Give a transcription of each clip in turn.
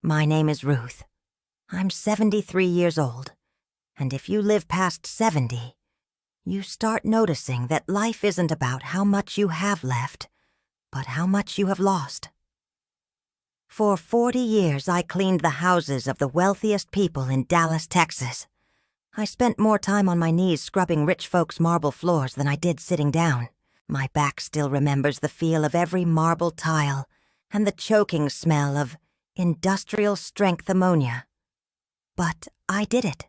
My name is Ruth. I'm 73 years old, and if you live past 70, you start noticing that life isn't about how much you have left, but how much you have lost. For 40 years, I cleaned the houses of the wealthiest people in Dallas, Texas. I spent more time on my knees scrubbing rich folks' marble floors than I did sitting down. My back still remembers the feel of every marble tile and the choking smell of industrial-strength ammonia. But I did it.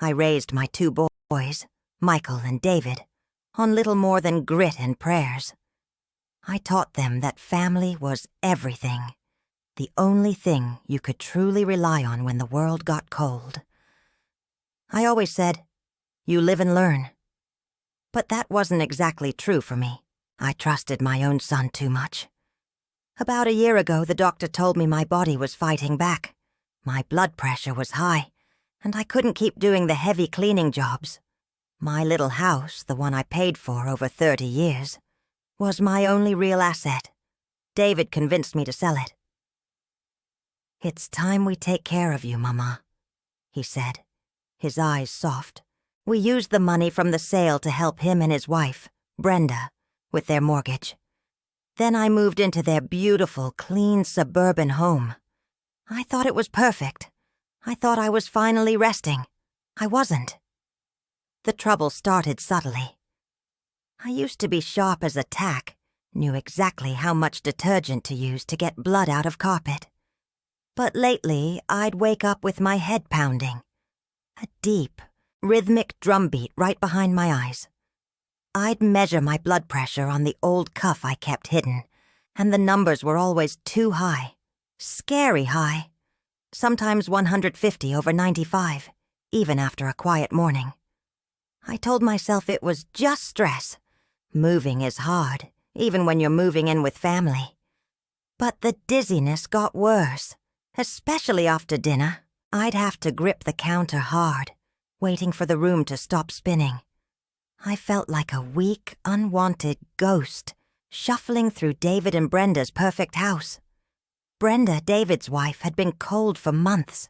I raised my 2 boys, Michael and David, on little more than grit and prayers. I taught them that family was everything, the only thing you could truly rely on when the world got cold. I always said, "You live and learn." But that wasn't exactly true for me. I trusted my own son too much. About a year ago, the doctor told me my body was fighting back. My blood pressure was high, and I couldn't keep doing the heavy cleaning jobs. My little house, the one I paid for over 30 years, was my only real asset. David convinced me to sell it. "It's time we take care of you, Mama," he said, his eyes soft. We used the money from the sale to help him and his wife, Brenda, with their mortgage. Then I moved into their beautiful, clean suburban home. I thought it was perfect. I thought I was finally resting. I wasn't. The trouble started subtly. I used to be sharp as a tack, knew exactly how much detergent to use to get blood out of carpet. But lately, I'd wake up with my head pounding. A deep, rhythmic drumbeat right behind my eyes. I'd measure my blood pressure on the old cuff I kept hidden, and the numbers were always too high. Scary high. Sometimes 150 over 95, even after a quiet morning. I told myself it was just stress. Moving is hard, even when you're moving in with family. But the dizziness got worse, especially after dinner. I'd have to grip the counter hard, waiting for the room to stop spinning. I felt like a weak, unwanted ghost shuffling through David and Brenda's perfect house. Brenda, David's wife, had been cold for months.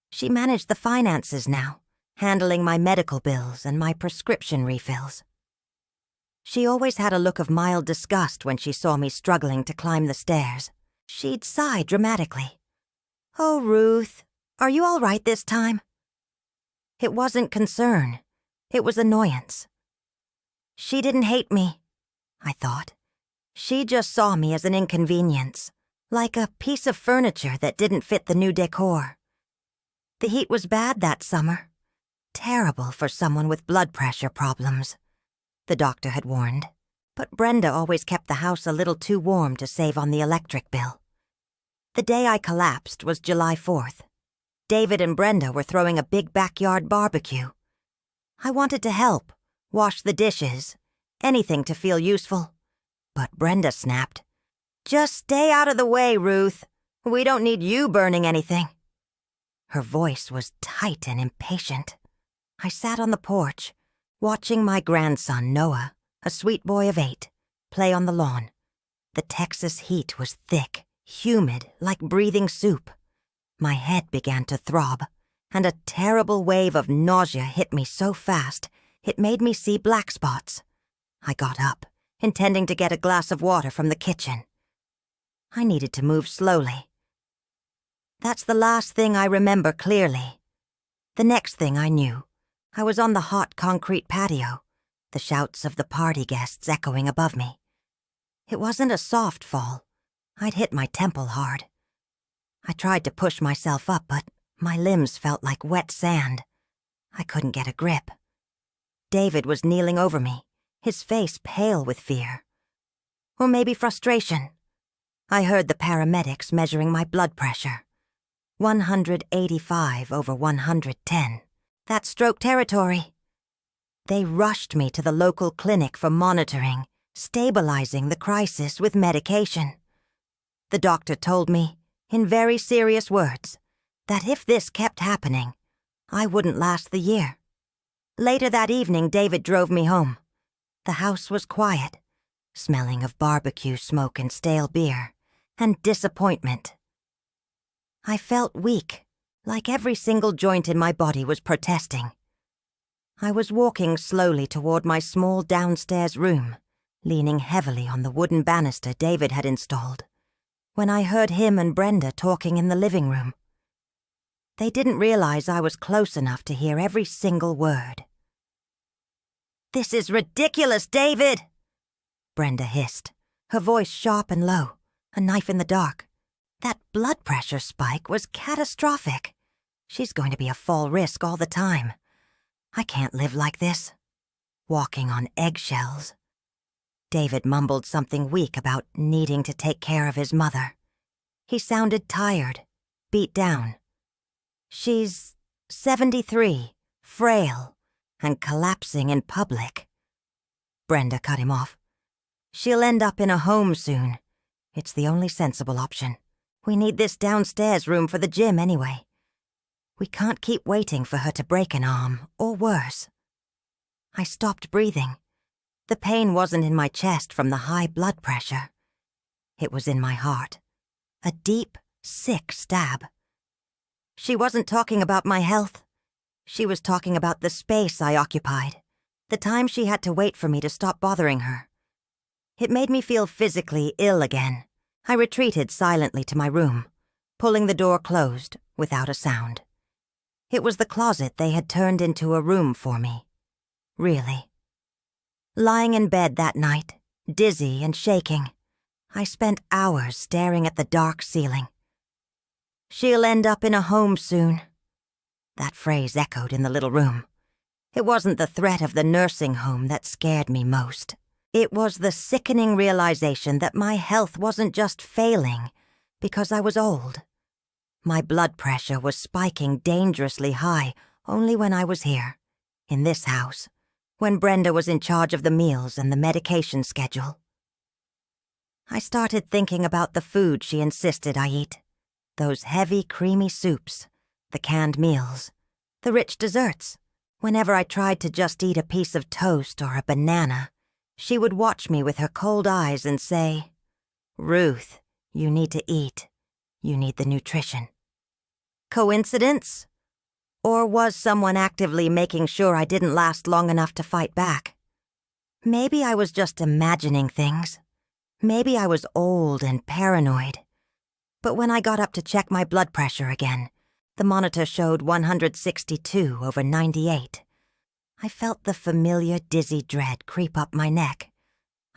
She managed the finances now, handling my medical bills and my prescription refills. She always had a look of mild disgust when she saw me struggling to climb the stairs. She'd sigh dramatically. "Oh, Ruth, are you all right this time?" It wasn't concern. It was annoyance. She didn't hate me, I thought. She just saw me as an inconvenience, like a piece of furniture that didn't fit the new decor. The heat was bad that summer. Terrible for someone with blood pressure problems, the doctor had warned. But Brenda always kept the house a little too warm to save on the electric bill. The day I collapsed was July 4th. David and Brenda were throwing a big backyard barbecue. I wanted to help, wash the dishes, anything to feel useful. But Brenda snapped, "Just stay out of the way, Ruth. We don't need you burning anything." Her voice was tight and impatient. I sat on the porch, watching my grandson, Noah, a sweet boy of 8, play on the lawn. The Texas heat was thick, humid, like breathing soup. My head began to throb, and a terrible wave of nausea hit me so fast it made me see black spots. I got up, intending to get a glass of water from the kitchen. I needed to move slowly. That's the last thing I remember clearly. The next thing I knew, I was on the hot concrete patio, the shouts of the party guests echoing above me. It wasn't a soft fall. I'd hit my temple hard. I tried to push myself up, but my limbs felt like wet sand. I couldn't get a grip. David was kneeling over me, his face pale with fear. Or maybe frustration. I heard the paramedics measuring my blood pressure. 185 over 110. That's stroke territory. They rushed me to the local clinic for monitoring, stabilizing the crisis with medication. The doctor told me, in very serious words, that if this kept happening, I wouldn't last the year. Later that evening, David drove me home. The house was quiet, smelling of barbecue smoke and stale beer, and disappointment. I felt weak, like every single joint in my body was protesting. I was walking slowly toward my small downstairs room, leaning heavily on the wooden banister David had installed, when I heard him and Brenda talking in the living room. They didn't realize I was close enough to hear every single word. "This is ridiculous, David!" Brenda hissed, her voice sharp and low, a knife in the dark. That blood pressure spike was catastrophic. She's going to be a fall risk all the time. I can't live like this. Walking on eggshells. David mumbled something weak about needing to take care of his mother. He sounded tired, beat down. "She's 73, frail, and collapsing in public." Brenda cut him off. "She'll end up in a home soon. It's the only sensible option. We need this downstairs room for the gym anyway. We can't keep waiting for her to break an arm, or worse." I stopped breathing. The pain wasn't in my chest from the high blood pressure. It was in my heart. A deep, sick stab. She wasn't talking about my health. She was talking about the space I occupied, the time she had to wait for me to stop bothering her. It made me feel physically ill again. I retreated silently to my room, pulling the door closed without a sound. It was the closet they had turned into a room for me. Really. Lying in bed that night, dizzy and shaking, I spent hours staring at the dark ceiling. "She'll end up in a home soon." That phrase echoed in the little room. It wasn't the threat of the nursing home that scared me most. It was the sickening realization that my health wasn't just failing because I was old. My blood pressure was spiking dangerously high only when I was here, in this house, when Brenda was in charge of the meals and the medication schedule. I started thinking about the food she insisted I eat. Those heavy, creamy soups, the canned meals, the rich desserts. Whenever I tried to just eat a piece of toast or a banana, she would watch me with her cold eyes and say, "Ruth, you need to eat. You need the nutrition." Coincidence? Or was someone actively making sure I didn't last long enough to fight back? Maybe I was just imagining things. Maybe I was old and paranoid. But when I got up to check my blood pressure again, the monitor showed 162/98. I felt the familiar dizzy dread creep up my neck.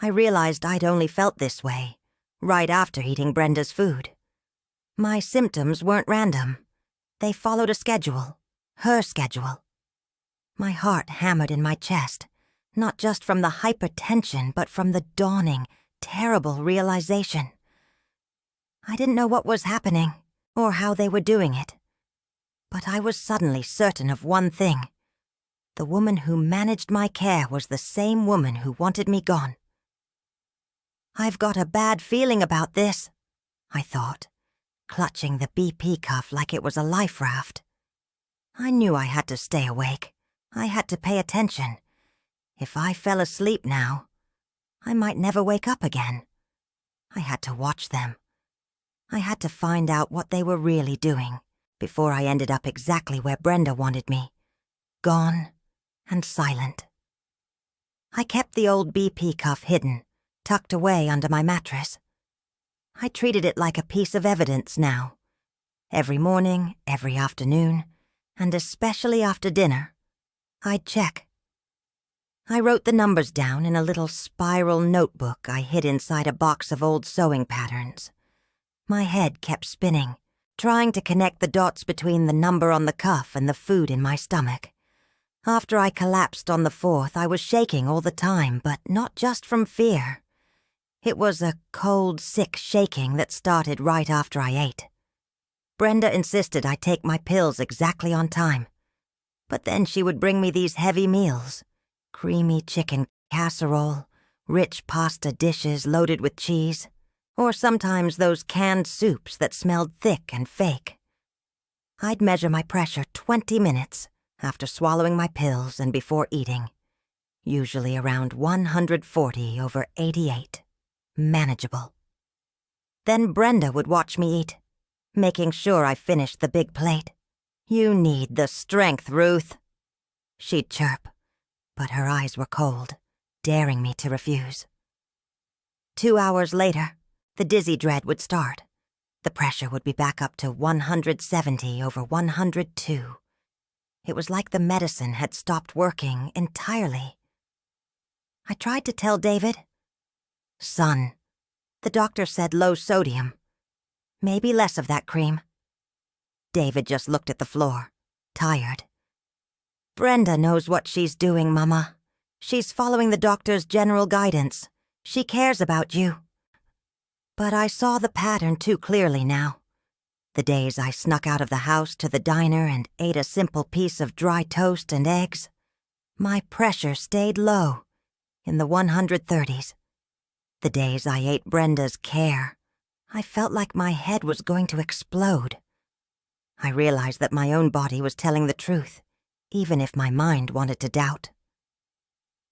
I realized I'd only felt this way, right after eating Brenda's food. My symptoms weren't random. They followed a schedule, her schedule. My heart hammered in my chest, not just from the hypertension, but from the dawning, terrible realization. I didn't know what was happening, or how they were doing it. But I was suddenly certain of one thing. The woman who managed my care was the same woman who wanted me gone. "I've got a bad feeling about this," I thought, clutching the BP cuff like it was a life raft. I knew I had to stay awake. I had to pay attention. If I fell asleep now, I might never wake up again. I had to watch them. I had to find out what they were really doing before I ended up exactly where Brenda wanted me, gone and silent. I kept the old BP cuff hidden, tucked away under my mattress. I treated it like a piece of evidence now. Every morning, every afternoon, and especially after dinner, I'd check. I wrote the numbers down in a little spiral notebook I hid inside a box of old sewing patterns. My head kept spinning, trying to connect the dots between the number on the cuff and the food in my stomach. After I collapsed on the 4th, I was shaking all the time, but not just from fear. It was a cold, sick shaking that started right after I ate. Brenda insisted I take my pills exactly on time. But then she would bring me these heavy meals. Creamy chicken casserole, rich pasta dishes loaded with cheese, or sometimes those canned soups that smelled thick and fake. I'd measure my pressure 20 minutes after swallowing my pills and before eating, usually around 140/88. Manageable. Then Brenda would watch me eat. making sure I finished the big plate. "You need the strength, Ruth," she'd chirp, but her eyes were cold, daring me to refuse. 2 hours later, the dizzy dread would start. The pressure would be back up to 170 over 102. It was like the medicine had stopped working entirely. I tried to tell David, "Son, the doctor said low sodium. Maybe less of that cream." David just looked at the floor, tired. "Brenda knows what she's doing, Mama. She's following the doctor's general guidance. She cares about you." But I saw the pattern too clearly now. The days I snuck out of the house to the diner and ate a simple piece of dry toast and eggs, my pressure stayed low, in the 130s. The days I ate Brenda's Care, I felt like my head was going to explode. I realized that my own body was telling the truth, even if my mind wanted to doubt.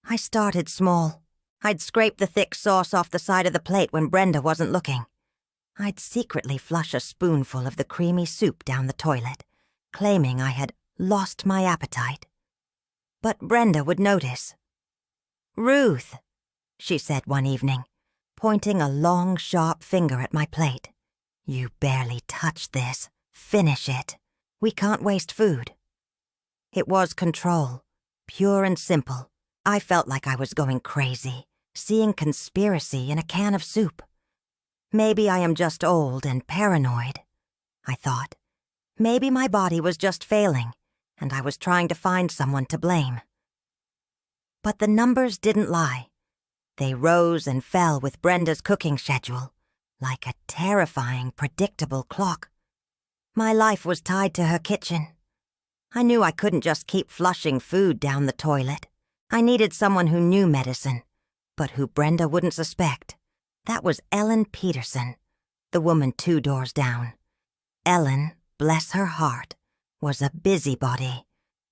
I started small. I'd scrape the thick sauce off the side of the plate when Brenda wasn't looking. I'd secretly flush a spoonful of the creamy soup down the toilet, claiming I had lost my appetite. But Brenda would notice. "Ruth," she said one evening, pointing a long, sharp finger at my plate. "You barely touched this. Finish it. We can't waste food." It was control, pure and simple. I felt like I was going crazy, seeing conspiracy in a can of soup. Maybe I am just old and paranoid, I thought. Maybe my body was just failing, and I was trying to find someone to blame. But the numbers didn't lie. They rose and fell with Brenda's cooking schedule, like a terrifying, predictable clock. My life was tied to her kitchen. I knew I couldn't just keep flushing food down the toilet. I needed someone who knew medicine, but who Brenda wouldn't suspect. That was Ellen Peterson, the woman 2 doors down. Ellen, bless her heart, was a busybody,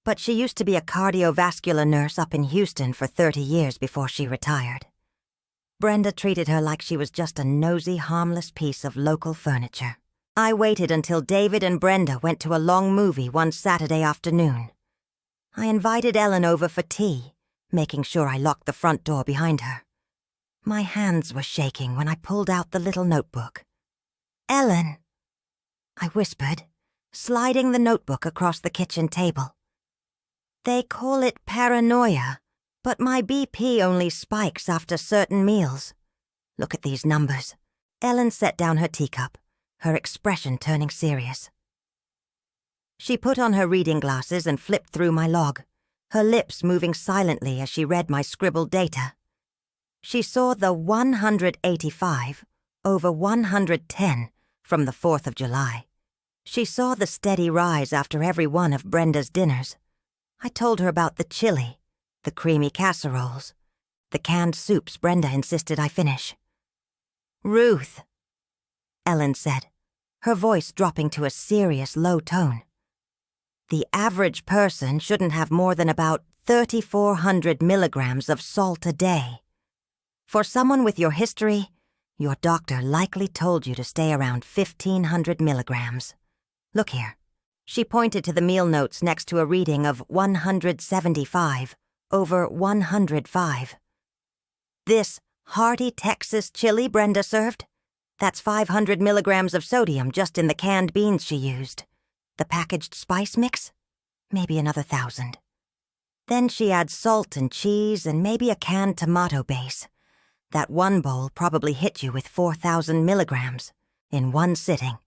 but she used to be a cardiovascular nurse up in Houston for 30 years before she retired. Brenda treated her like she was just a nosy, harmless piece of local furniture. I waited until David and Brenda went to a long movie one Saturday afternoon. I invited Ellen over for tea, making sure I locked the front door behind her. My hands were shaking when I pulled out the little notebook. "Ellen," I whispered, sliding the notebook across the kitchen table. "They call it paranoia, but my BP only spikes after certain meals. Look at these numbers." Ellen set down her teacup, her expression turning serious. She put on her reading glasses and flipped through my log, her lips moving silently as she read my scribbled data. She saw the 185 over 110 from the 4th of July. She saw the steady rise after every one of Brenda's dinners. I told her about the chili, the creamy casseroles, the canned soups Brenda insisted I finish. "Ruth," Ellen said, her voice dropping to a serious low tone. "The average person shouldn't have more than about 3,400 milligrams of salt a day. For someone with your history, your doctor likely told you to stay around 1,500 milligrams. Look here." She pointed to the meal notes next to a reading of 175 over 105. "This hearty Texas chili Brenda served? That's 500 milligrams of sodium just in the canned beans she used. The packaged spice mix? Maybe another 1,000. Then she adds salt and cheese and maybe a canned tomato base. That one bowl probably hit you with 4,000 milligrams in one sitting."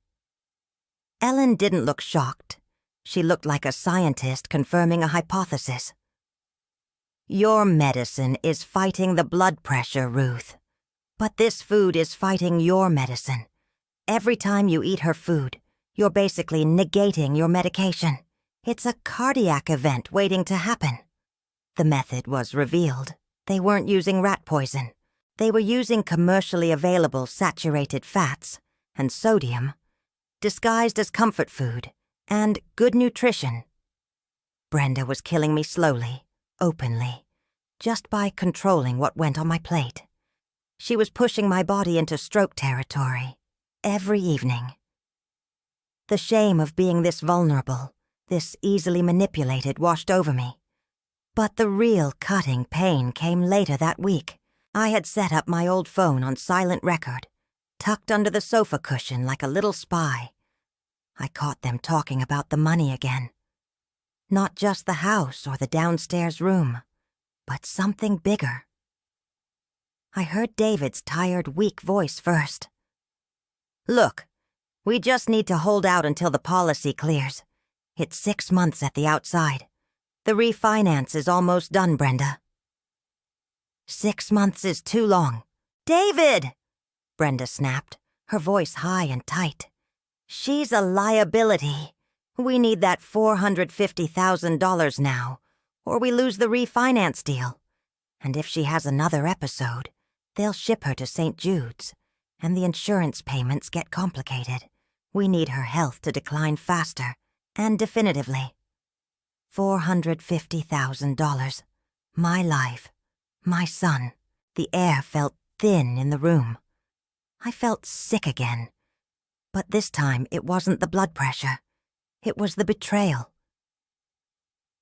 Ellen didn't look shocked. She looked like a scientist confirming a hypothesis. "Your medicine is fighting the blood pressure, Ruth. But this food is fighting your medicine. Every time you eat her food, you're basically negating your medication. It's a cardiac event waiting to happen." The method was revealed. They weren't using rat poison. They were using commercially available saturated fats and sodium, disguised as comfort food and good nutrition. Brenda was killing me slowly, openly, just by controlling what went on my plate. She was pushing my body into stroke territory every evening. The shame of being this vulnerable, this easily manipulated, washed over me. But the real cutting pain came later that week. I had set up my old phone on silent record, tucked under the sofa cushion like a little spy. I caught them talking about the money again. Not just the house or the downstairs room, but something bigger. I heard David's tired, weak voice first. "Look, we just need to hold out until the policy clears. It's 6 months at the outside. The refinance is almost done, Brenda." 6 months is too long. "David!" Brenda snapped, her voice high and tight. "She's a liability. We need that $450,000 now, or we lose the refinance deal. And if she has another episode, they'll ship her to St. Jude's, and the insurance payments get complicated. We need her health to decline faster, and definitively. $450,000. My life. My son." The air felt thin in the room. I felt sick again. But this time it wasn't the blood pressure. It was the betrayal.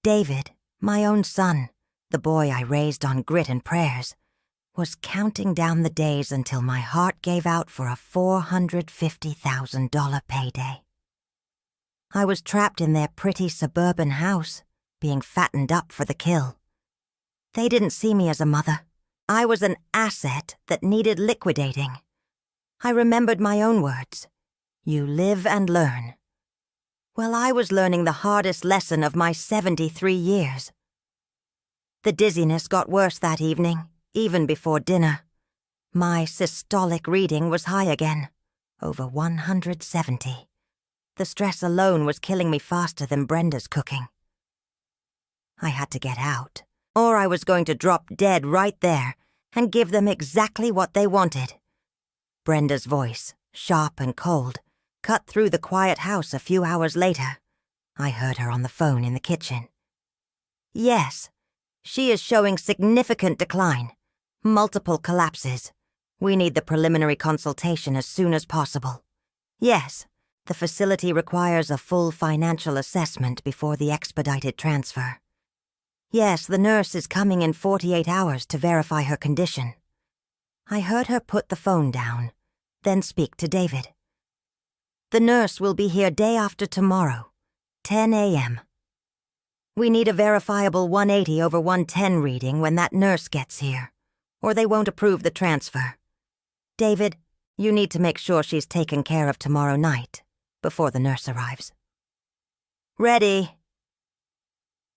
David, my own son, the boy I raised on grit and prayers, was counting down the days until my heart gave out for a $450,000 payday. I was trapped in their pretty suburban house, being fattened up for the kill. They didn't see me as a mother. I was an asset that needed liquidating. I remembered my own words. You live and learn. Well, I was learning the hardest lesson of my 73 years. The dizziness got worse that evening, even before dinner. My systolic reading was high again, over 170. The stress alone was killing me faster than Brenda's cooking. I had to get out, or I was going to drop dead right there and give them exactly what they wanted. Brenda's voice, sharp and cold, cut through the quiet house a few hours later. I heard her on the phone in the kitchen. "Yes, she is showing significant decline. Multiple collapses. We need the preliminary consultation as soon as possible. Yes, the facility requires a full financial assessment before the expedited transfer. Yes, the nurse is coming in 48 hours to verify her condition." I heard her put the phone down, then speak to David. "The nurse will be here day after tomorrow, 10 a.m. We need a verifiable 180 over 110 reading when that nurse gets here, or they won't approve the transfer. David, you need to make sure she's taken care of tomorrow night, before the nurse arrives." "Ready."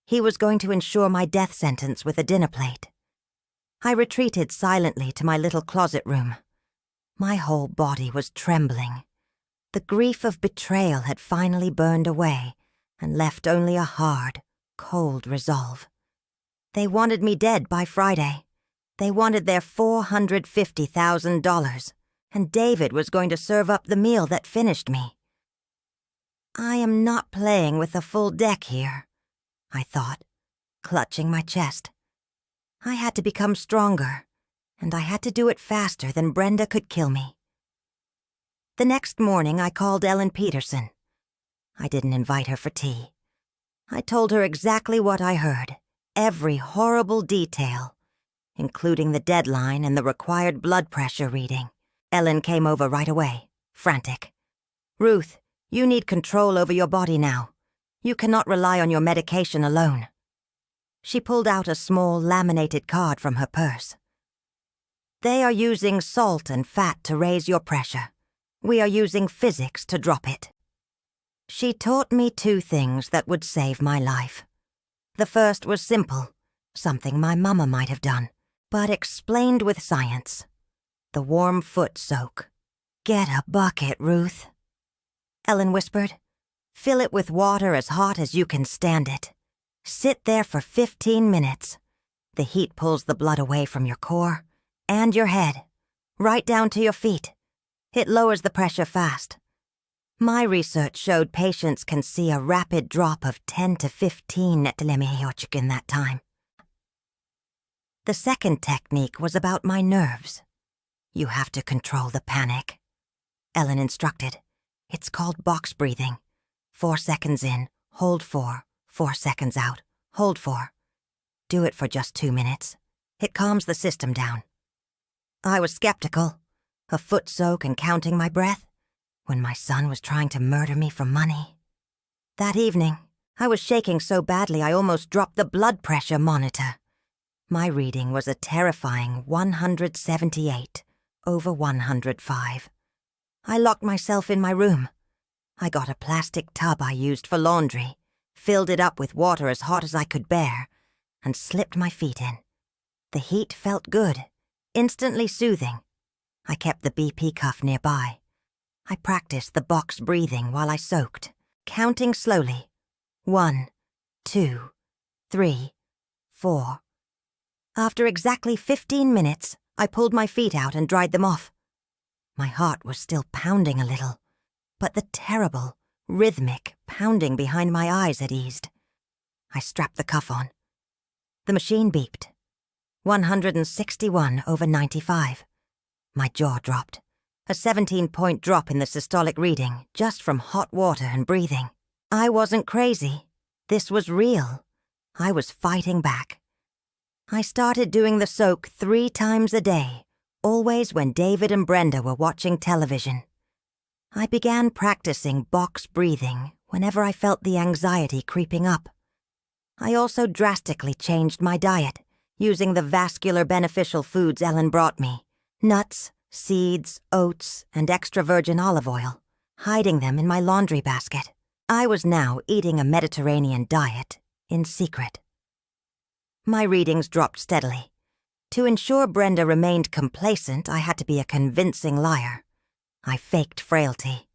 He was going to ensure my death sentence with a dinner plate. I retreated silently to my little closet room. My whole body was trembling. The grief of betrayal had finally burned away and left only a hard, cold resolve. They wanted me dead by Friday. They wanted their $450,000, and David was going to serve up the meal that finished me. I am not playing with a full deck here, I thought, clutching my chest. I had to become stronger, and I had to do it faster than Brenda could kill me. The next morning I called Ellen Peterson. I didn't invite her for tea. I told her exactly what I heard, every horrible detail, including the deadline and the required blood pressure reading. Ellen came over right away, frantic. "Ruth, you need control over your body now. You cannot rely on your medication alone." She pulled out a small laminated card from her purse. "They are using salt and fat to raise your pressure. We are using physics to drop it." She taught me 2 things that would save my life. The first was simple, something my mama might have done, but explained with science. The warm foot soak. "Get a bucket, Ruth," Ellen whispered. "Fill it with water as hot as you can stand it. Sit there for 15 minutes. The heat pulls the blood away from your core and your head, right down to your feet. It lowers the pressure fast. My research showed patients can see a rapid drop of 10 to 15 ntlmiochik in that time." The second technique was about my nerves. "You have to control the panic," Ellen instructed. It's called box breathing. 4 seconds in, hold 4, 4 seconds out, hold 4. Do it for just 2 minutes. It calms the system down. I was skeptical, a foot soak and counting my breath, when my son was trying to murder me for money. That evening, I was shaking so badly I almost dropped the blood pressure monitor. My reading was a terrifying 178/105. I locked myself in my room. I got a plastic tub I used for laundry, filled it up with water as hot as I could bear, and slipped my feet in. The heat felt good, instantly soothing. I kept the BP cuff nearby. I practiced the box breathing while I soaked, counting slowly. 1, 2, 3, 4. After exactly 15 minutes, I pulled my feet out and dried them off. My heart was still pounding a little, but the terrible, rhythmic pounding behind my eyes had eased. I strapped the cuff on. The machine beeped. 161/95. My jaw dropped. A 17-point drop in the systolic reading, just from hot water and breathing. I wasn't crazy. This was real. I was fighting back. I started doing the soak 3 times a day, always when David and Brenda were watching television. I began practicing box breathing whenever I felt the anxiety creeping up. I also drastically changed my diet, using the vascular beneficial foods Ellen brought me: nuts, seeds, oats, and extra virgin olive oil, hiding them in my laundry basket. I was now eating a Mediterranean diet in secret. My readings dropped steadily. To ensure Brenda remained complacent, I had to be a convincing liar. I faked frailty.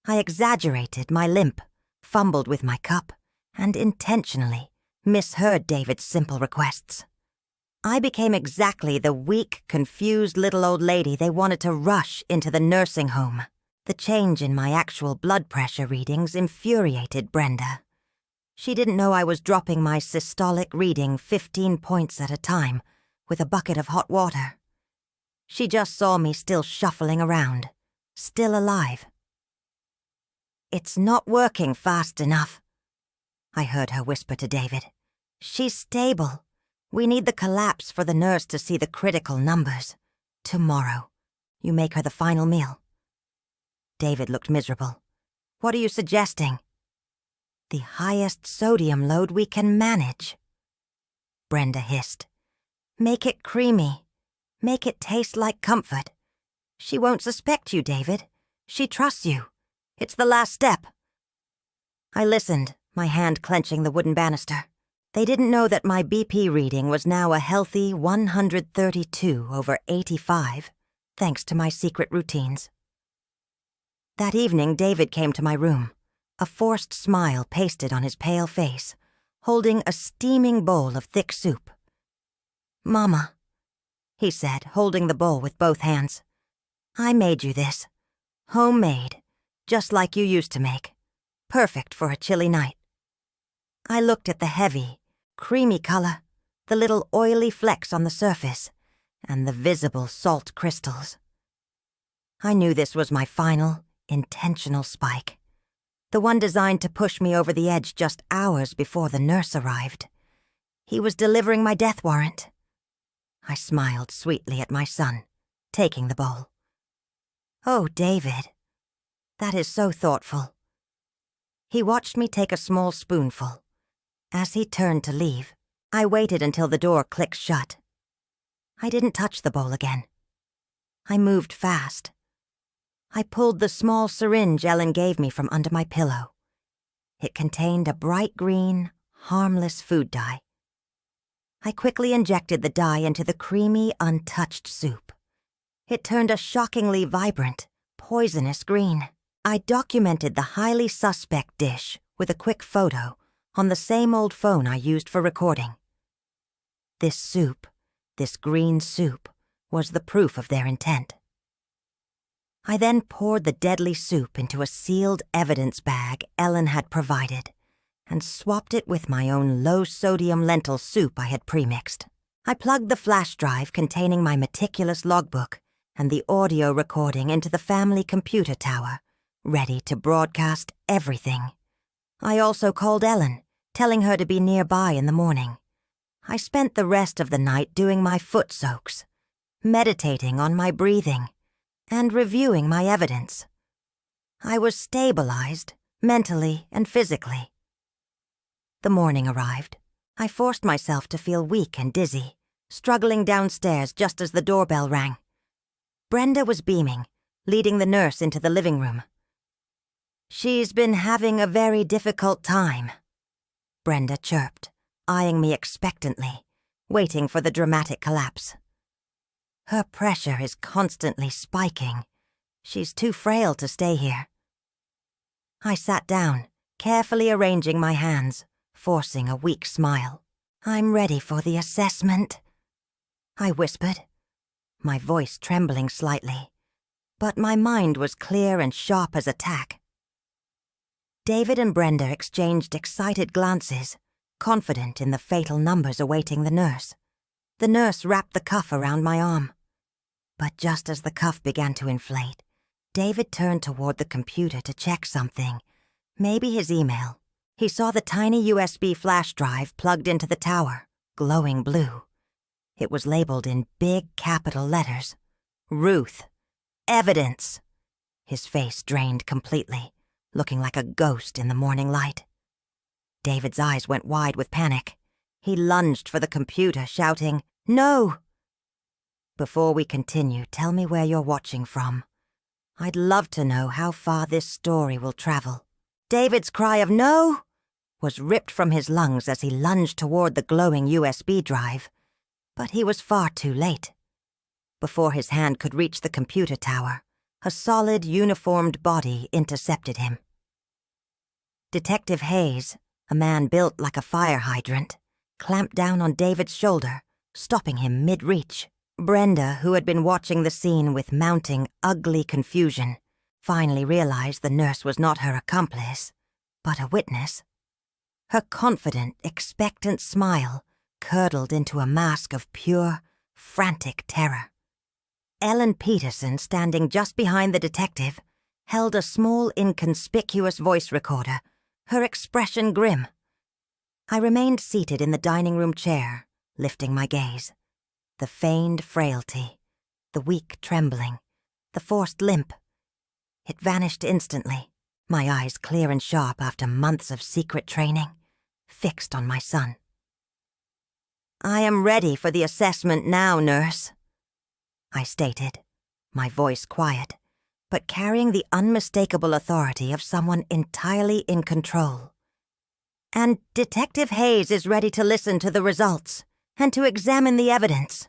I exaggerated my limp, fumbled with my cup, and intentionally misheard David's simple requests. I became exactly the weak, confused little old lady they wanted to rush into the nursing home. The change in my actual blood pressure readings infuriated Brenda. She didn't know I was dropping my systolic reading 15 points at a time with a bucket of hot water. She just saw me still shuffling around, still alive. "It's not working fast enough," I heard her whisper to David. "She's stable. We need the collapse for the nurse to see the critical numbers. Tomorrow, you make her the final meal." David looked miserable. "What are you suggesting?" "The highest sodium load we can manage." Brenda hissed. "Make it creamy. Make it taste like comfort. She won't suspect you, David. She trusts you. It's the last step." I listened, my hand clenching the wooden banister. They didn't know that my BP reading was now a healthy 132/85, thanks to my secret routines. That evening, David came to my room, a forced smile pasted on his pale face, holding a steaming bowl of thick soup. "Mama," he said, holding the bowl with both hands, "I made you this. Homemade, just like you used to make. Perfect for a chilly night." I looked at the heavy, creamy color, the little oily flecks on the surface, and the visible salt crystals. I knew this was my final, intentional spike, the one designed to push me over the edge just hours before the nurse arrived. He was delivering my death warrant. I smiled sweetly at my son, taking the bowl. "Oh, David, that is so thoughtful." He watched me take a small spoonful. As he turned to leave, I waited until the door clicked shut. I didn't touch the bowl again. I moved fast. I pulled the small syringe Ellen gave me from under my pillow. It contained a bright green, harmless food dye. I quickly injected the dye into the creamy, untouched soup. It turned a shockingly vibrant, poisonous green. I documented the highly suspect dish with a quick photo on the same old phone I used for recording. This soup, this green soup, was the proof of their intent. I then poured the deadly soup into a sealed evidence bag Ellen had provided and swapped it with my own low-sodium lentil soup I had premixed. I plugged the flash drive containing my meticulous logbook and the audio recording into the family computer tower, ready to broadcast everything. I also called Ellen, telling her to be nearby in the morning. I spent the rest of the night doing my foot soaks, meditating on my breathing, and reviewing my evidence. I was stabilized, mentally and physically. The morning arrived. I forced myself to feel weak and dizzy, struggling downstairs just as the doorbell rang. Brenda was beaming, leading the nurse into the living room. "She's been having a very difficult time," Brenda chirped, eyeing me expectantly, waiting for the dramatic collapse. "Her pressure is constantly spiking. She's too frail to stay here." I sat down, carefully arranging my hands, forcing a weak smile. "I'm ready for the assessment," I whispered, my voice trembling slightly, but my mind was clear and sharp as a tack. David and Brenda exchanged excited glances, confident in the fatal numbers awaiting the nurse. The nurse wrapped the cuff around my arm. But just as the cuff began to inflate, David turned toward the computer to check something, maybe his email. He saw the tiny USB flash drive plugged into the tower, glowing blue. It was labeled in big capital letters, "Ruth. Evidence." His face drained completely, looking like a ghost in the morning light. David's eyes went wide with panic. He lunged for the computer, shouting, "No!" "Before we continue, tell me where you're watching from. I'd love to know how far this story will travel." David's cry of "No!" was ripped from his lungs as he lunged toward the glowing USB drive. But he was far too late. Before his hand could reach the computer tower, a solid, uniformed body intercepted him. Detective Hayes, a man built like a fire hydrant, clamped down on David's shoulder, stopping him mid-reach. Brenda, who had been watching the scene with mounting, ugly confusion, finally realized the nurse was not her accomplice, but a witness. Her confident, expectant smile curdled into a mask of pure, frantic terror. Ellen Peterson, standing just behind the detective, held a small, inconspicuous voice recorder, her expression grim. I remained seated in the dining room chair, lifting my gaze. The feigned frailty, the weak trembling, the forced limp. It vanished instantly, my eyes clear and sharp after months of secret training, fixed on my son. "I am ready for the assessment now, nurse," I stated, my voice quiet, but carrying the unmistakable authority of someone entirely in control. "And Detective Hayes is ready to listen to the results and to examine the evidence."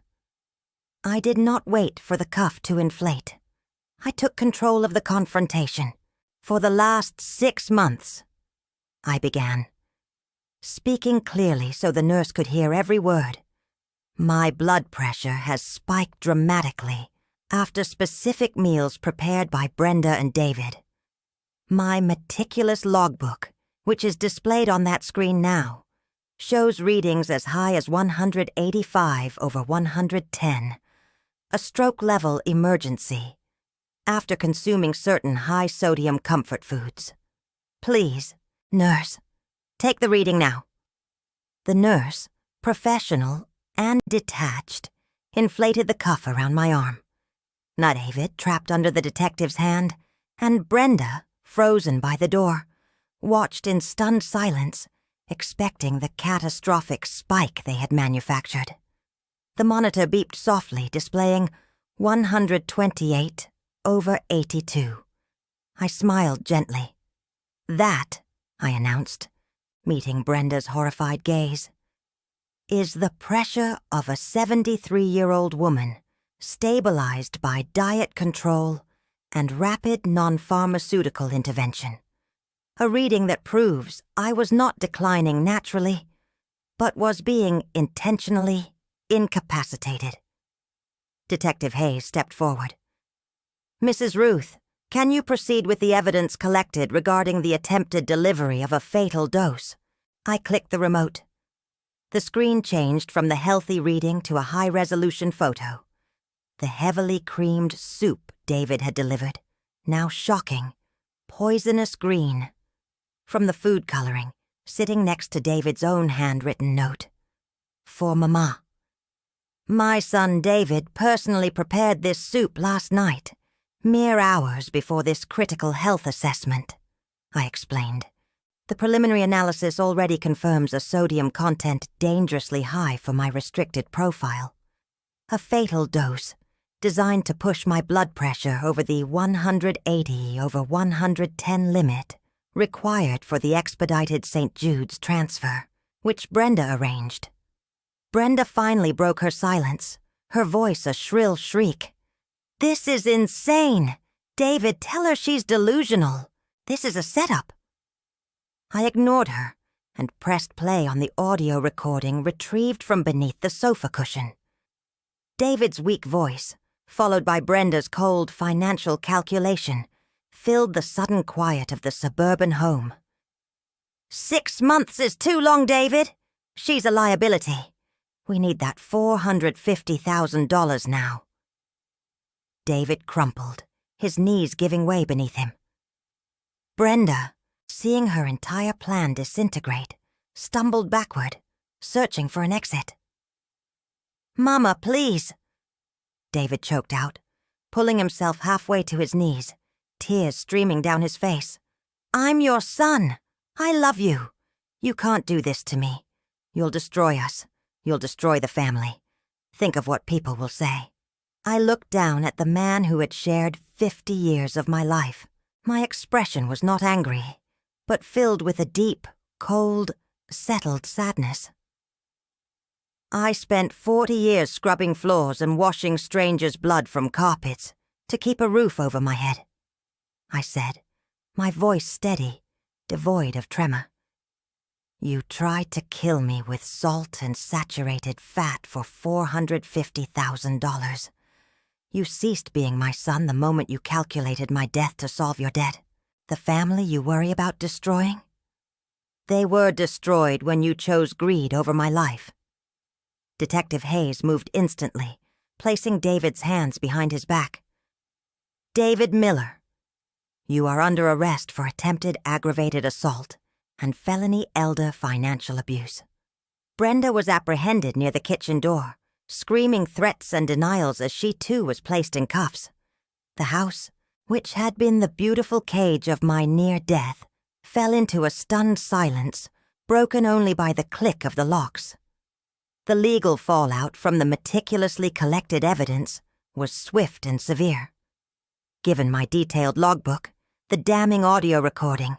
I did not wait for the cuff to inflate. I took control of the confrontation. "For the last 6 months," I began, speaking clearly so the nurse could hear every word, "my blood pressure has spiked dramatically after specific meals prepared by Brenda and David. My meticulous logbook, which is displayed on that screen now, shows readings as high as 185/110, a stroke-level emergency, after consuming certain high-sodium comfort foods. Please, nurse, take the reading now." The nurse, professional and detached, inflated the cuff around my arm. David, trapped under the detective's hand, and Brenda, frozen by the door, watched in stunned silence, expecting the catastrophic spike they had manufactured. The monitor beeped softly, displaying 128/82. I smiled gently. "That," I announced, meeting Brenda's horrified gaze, "is the pressure of a 73-year-old woman stabilized by diet control and rapid non-pharmaceutical intervention. A reading that proves I was not declining naturally, but was being intentionally incapacitated." Detective Hayes stepped forward. "Mrs. Ruth, can you proceed with the evidence collected regarding the attempted delivery of a fatal dose?" I clicked the remote. The screen changed from the healthy reading to a high-resolution photo. The heavily creamed soup David had delivered, now shocking, poisonous green. From the food coloring, sitting next to David's own handwritten note. For Mama. My son David personally prepared this soup last night, mere hours before this critical health assessment, I explained. The preliminary analysis already confirms a sodium content dangerously high for my restricted profile. A fatal dose, designed to push my blood pressure over the 180/110 limit required for the expedited St. Jude's transfer, which Brenda arranged. Brenda finally broke her silence, her voice a shrill shriek. This is insane! David, tell her she's delusional. This is a setup. I ignored her and pressed play on the audio recording retrieved from beneath the sofa cushion. David's weak voice, followed by Brenda's cold financial calculation, filled the sudden quiet of the suburban home. 6 months is too long, David. She's a liability. We need that $450,000 now. David crumpled, his knees giving way beneath him. Brenda, seeing her entire plan disintegrate, stumbled backward, searching for an exit. Mama, please, David choked out, pulling himself halfway to his knees, tears streaming down his face. I'm your son. I love you. You can't do this to me. You'll destroy us. You'll destroy the family. Think of what people will say. I looked down at the man who had shared 50 years of my life. My expression was not angry, but filled with a deep, cold, settled sadness. I spent 40 years scrubbing floors and washing strangers' blood from carpets to keep a roof over my head, I said, my voice steady, devoid of tremor. You tried to kill me with salt and saturated fat for $450,000. You ceased being my son the moment you calculated my death to solve your debt. The family you worry about destroying? They were destroyed when you chose greed over my life. Detective Hayes moved instantly, placing David's hands behind his back. David Miller, you are under arrest for attempted aggravated assault and felony elder financial abuse. Brenda was apprehended near the kitchen door, screaming threats and denials as she too was placed in cuffs. The house, which had been the beautiful cage of my near death, fell into a stunned silence, broken only by the click of the locks. The legal fallout from the meticulously collected evidence was swift and severe. Given my detailed logbook, the damning audio recording,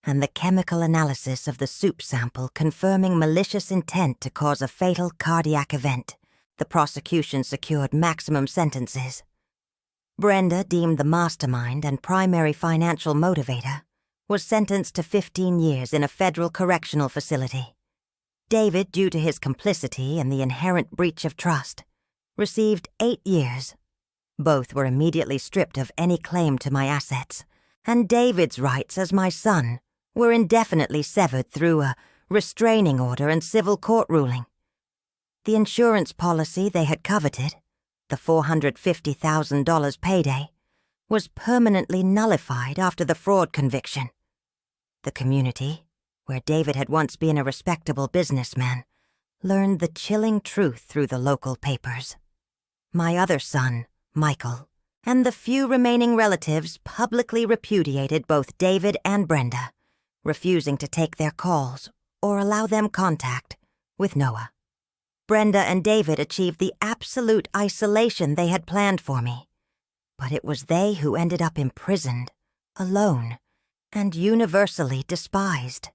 and the chemical analysis of the soup sample confirming malicious intent to cause a fatal cardiac event, the prosecution secured maximum sentences. Brenda, deemed the mastermind and primary financial motivator, was sentenced to 15 years in a federal correctional facility. David, due to his complicity and the inherent breach of trust, received 8 years. Both were immediately stripped of any claim to my assets, and David's rights as my son were indefinitely severed through a restraining order and civil court ruling. The insurance policy they had coveted, the $450,000 payday, was permanently nullified after the fraud conviction. The community, where David had once been a respectable businessman, learned the chilling truth through the local papers. My other son, Michael, and the few remaining relatives publicly repudiated both David and Brenda, refusing to take their calls or allow them contact with Noah. Brenda and David achieved the absolute isolation they had planned for me, but it was they who ended up imprisoned, alone, and universally despised.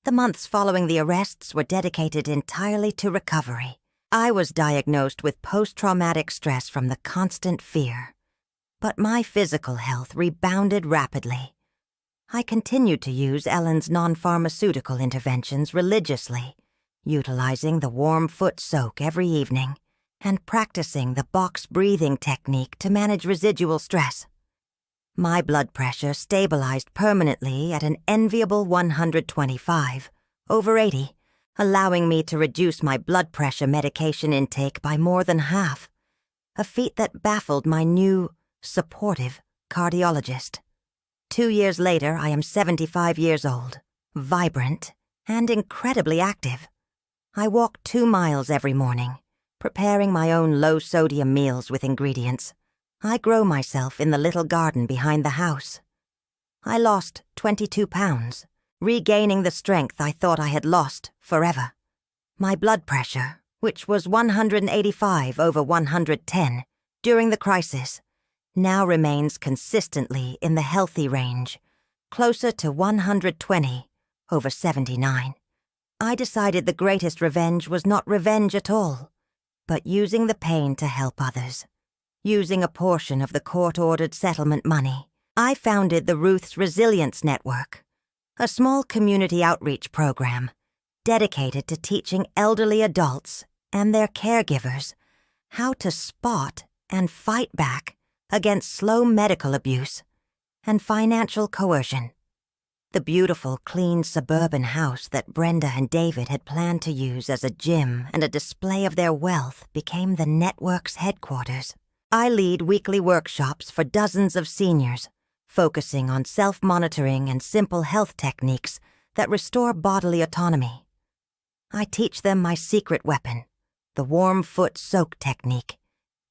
The months following the arrests were dedicated entirely to recovery. I was diagnosed with post-traumatic stress from the constant fear, but my physical health rebounded rapidly. I continued to use Ellen's non-pharmaceutical interventions religiously, utilizing the warm foot soak every evening and practicing the box breathing technique to manage residual stress. My blood pressure stabilized permanently at an enviable 125/80, allowing me to reduce my blood pressure medication intake by more than half, a feat that baffled my new, supportive cardiologist. 2 years later, I am 75 years old, vibrant, and incredibly active. I walk 2 miles every morning, preparing my own low-sodium meals with ingredients. I grow myself in the little garden behind the house. I lost 22 pounds, regaining the strength I thought I had lost forever. My blood pressure, which was 185 over 110 during the crisis, now remains consistently in the healthy range, closer to 120 over 79. I decided the greatest revenge was not revenge at all, but using the pain to help others. Using a portion of the court-ordered settlement money, I founded the Ruth's Resilience Network, a small community outreach program dedicated to teaching elderly adults and their caregivers how to spot and fight back against slow medical abuse and financial coercion. The beautiful, clean suburban house that Brenda and David had planned to use as a gym and a display of their wealth became the network's headquarters. I lead weekly workshops for dozens of seniors, focusing on self-monitoring and simple health techniques that restore bodily autonomy. I teach them my secret weapon, the warm foot soak technique,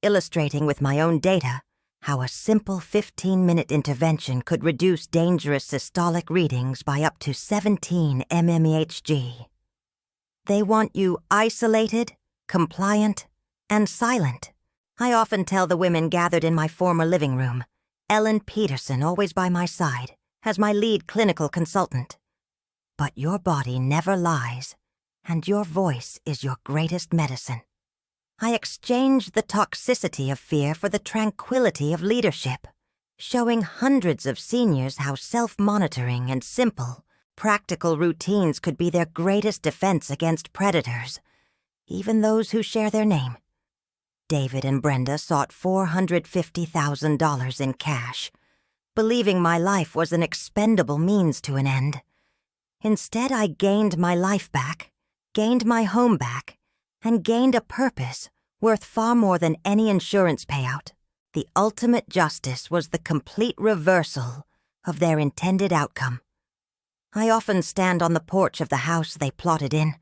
illustrating with my own data how a simple 15-minute intervention could reduce dangerous systolic readings by up to 17 mmHg. They want you isolated, compliant, and silent. I often tell the women gathered in my former living room, Ellen Peterson, always by my side, as my lead clinical consultant. But your body never lies, and your voice is your greatest medicine. I exchange the toxicity of fear for the tranquility of leadership, showing hundreds of seniors how self-monitoring and simple, practical routines could be their greatest defense against predators, even those who share their name. David and Brenda sought $450,000 in cash, believing my life was an expendable means to an end. Instead, I gained my life back, gained my home back, and gained a purpose worth far more than any insurance payout. The ultimate justice was the complete reversal of their intended outcome. I often stand on the porch of the house they plotted in,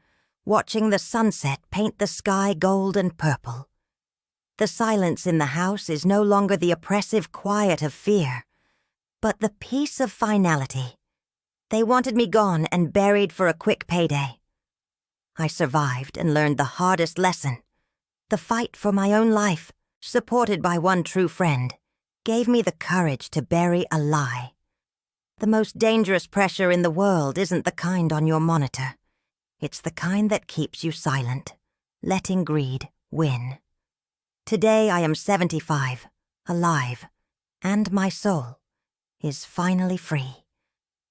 watching the sunset paint the sky gold and purple. The silence in the house is no longer the oppressive quiet of fear, but the peace of finality. They wanted me gone and buried for a quick payday. I survived and learned the hardest lesson. The fight for my own life, supported by one true friend, gave me the courage to bury a lie. The most dangerous pressure in the world isn't the kind on your monitor. It's the kind that keeps you silent, letting greed win. Today I am 75, alive, and my soul is finally free.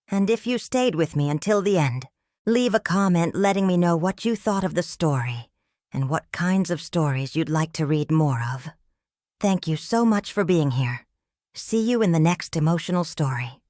And if you stayed with me until the end, leave a comment letting me know what you thought of the story and what kinds of stories you'd like to read more of. Thank you so much for being here. See you in the next emotional story.